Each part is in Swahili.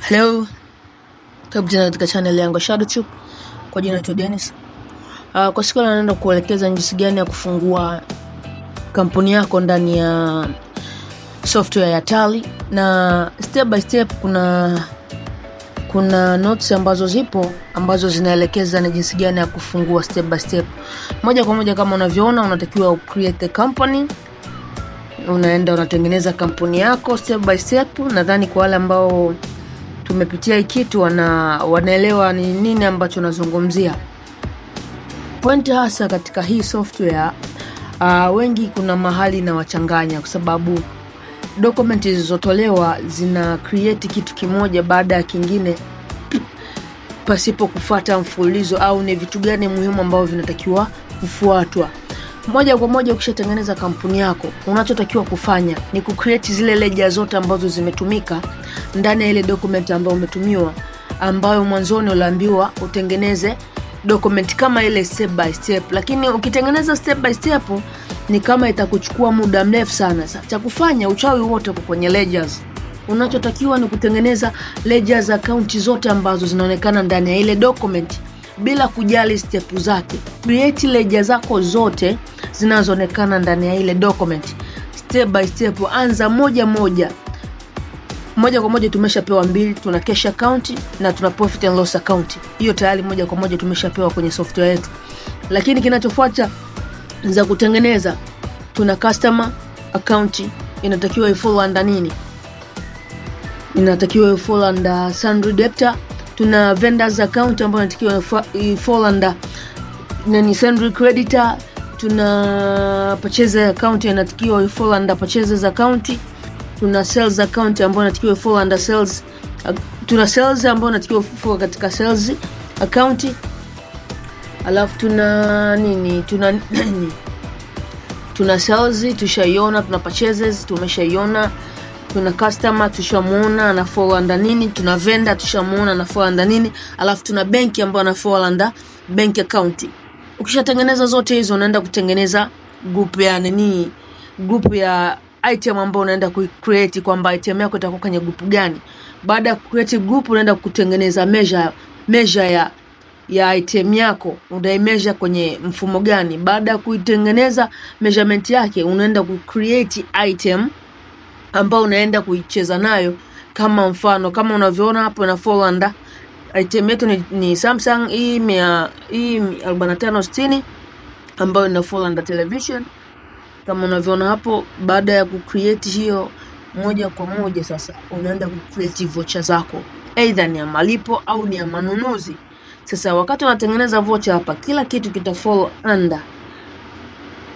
Hello, karibu tena katika channel yangu ShadowTube. Kwa jina la Dennis. Kwa siku leo naenda kuelekeza jinsi gani ya kufungua kampuni yako ndani ya software ya Tally, na step by step kuna notes ambazo zipo ambazo zinaelekeza ni jinsi gani ya kufungua step by step. Moja kwa moja kama unavyoona, unatakiwa create a company. Unaenda unatengeneza kampuni yako step by step. Nadhani kwa wale ambao tumepitia hii kitu wanaelewa ni nini ambacho nazungumzia. Point hasa katika hii software, wengi kuna mahali na wachanganya, kwa sababu document zilizotolewa zina create kitu kimoja baada ya kingine pasipo kufuata mfululizo au ni vitu gani muhimu ambavyo vinatakiwa kufuatwa. Moja kwa moja ukishatengeneza kampuni yako, unachotakiwa kufanya ni kucreate zile ledger zote ambazo zimetumika ndani ya ile document ambayo umetumiwa, ambayo mwanzoni uliambiwa utengeneze document kama ile step by step. Lakini ukitengeneza step by step ni kama itakuchukua muda mrefu sana. Cha kufanya, uchawi wote uko kwenye ledgers. Unachotakiwa ni kutengeneza ledgers account zote ambazo zinaonekana ndani ya ile document bila kujali step zake. Create ledger zako zote zinazoonekana ndani ya ile document step by step. Anza moja kwa moja tumeshapewa mbili, tuna cash account na tuna profit and loss account. Hiyo tayari moja kwa moja tumeshapewa kwenye software yetu. Lakini kinachofuata za kutengeneza, tuna customer account, inatakiwa ifollow under nini? Inatakiwa ifollow under sundry debtor. Tuna vendors account ambayo inatakiwa ifollow under sundry creditor. Tuna purchase account inatakiwa ifollow under purchases account. Tuna sales account ambayo inatakiwa ifollow under sales. Tuna sales ambayo inatakiwa ifollow katika sales account. Alafu tuna sales tushaiona, tuna purchases tumeshaiona, tuna customer tushamuona na follow under nini, tuna vendor tushamuona na follow under nini, alafu tuna bank ambayo na follow under bank account. Ukishatengeneza zote hizo, unaenda kutengeneza group ya item ambayo unaenda kucreate kwamba item yako itakuwa kwenye group gani. Baada ya create group, unaenda kutengeneza measure ya item yako, measure kwenye mfumo gani. Baada ya kuitengeneza measurement yake, unaenda kucreate item ambao unaenda kuicheza nayo. Kama mfano, kama unavyoona hapo, na fall under item yetu ni Samsung E4560 ambayo ina fall under television kama unavyoona hapo. Baada ya kucreate hiyo, moja kwa moja sasa unaenda kucreate voucher zako, either ni ya malipo au ni ya manunuzi. Sasa wakati unatengeneza voucher hapa, kila kitu kita fall under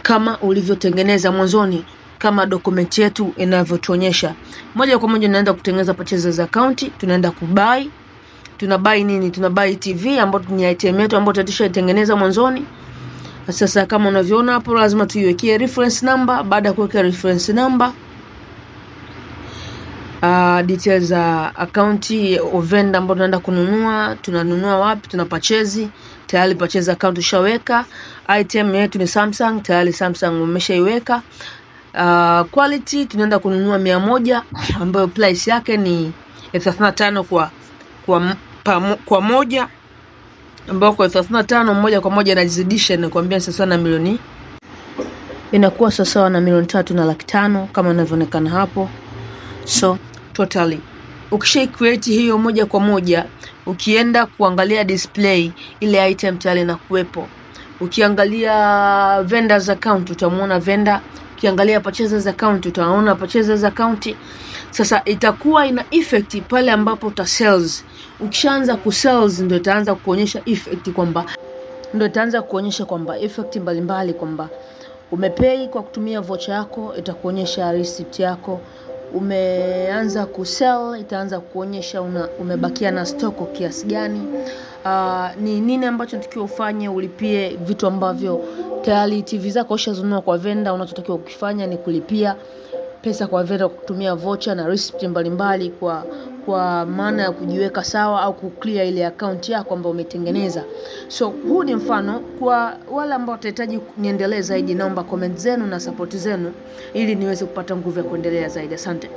kama ulivyotengeneza mwanzoni, kama document yetu inavyotuonyesha. Moja kwa moja tunaenda kutengeneza purchases account. Tunaenda kubuy. Tunabuy nini? Tunabuy TV ambayo ni item yetu ambayo tulishaitengeneza mwanzoni. Sasa kama unavyoona hapo, lazima tuiwekee reference number. Baada ya kuweka reference number, details za account of vendor ambayo tunaenda kununua, tunanunua wapi, tuna purchase. Tayari purchase account ushaweka. Item yetu ni Samsung, tayari Samsung umeshaiweka. Quality tunaenda kununua 100 ambayo price yake ni 35 kwa moja, ambayo kwa 35 moja kwa moja inazidisha na kuambia sasa na milioni, inakuwa sawa na 3,500,000 kama inavyoonekana hapo. So totally ukisha create hiyo, moja kwa moja ukienda kuangalia display, ile item tayari na kuwepo. Ukiangalia vendors account utamuona vendor, ukiangalia purchases account utaona purchases account. Sasa itakuwa ina effect pale ambapo uta sales. Ukishaanza ku sales, ndio itaanza kuonyesha effect kwamba effect mbalimbali, kwamba umepay kwa kutumia voucher yako, itakuonyesha receipt yako. Umeanza ku sell, itaanza kuonyesha umebakia na stock kiasi gani. Ni nini ambacho unatakiwa ufanye, ulipie vitu ambavyo tayari TV zako ushazununua kwa vendor. Unachotakiwa ukifanya ni kulipia pesa kwa vendor kutumia voucher na receipt mbalimbali, kwa maana ya kujiweka sawa au kuclear ile account yako ambayo umetengeneza. So huu ni mfano. Kwa wale ambao watahitaji niendelee zaidi, naomba comment zenu na support zenu ili niweze kupata nguvu ya kuendelea zaidi. Asante.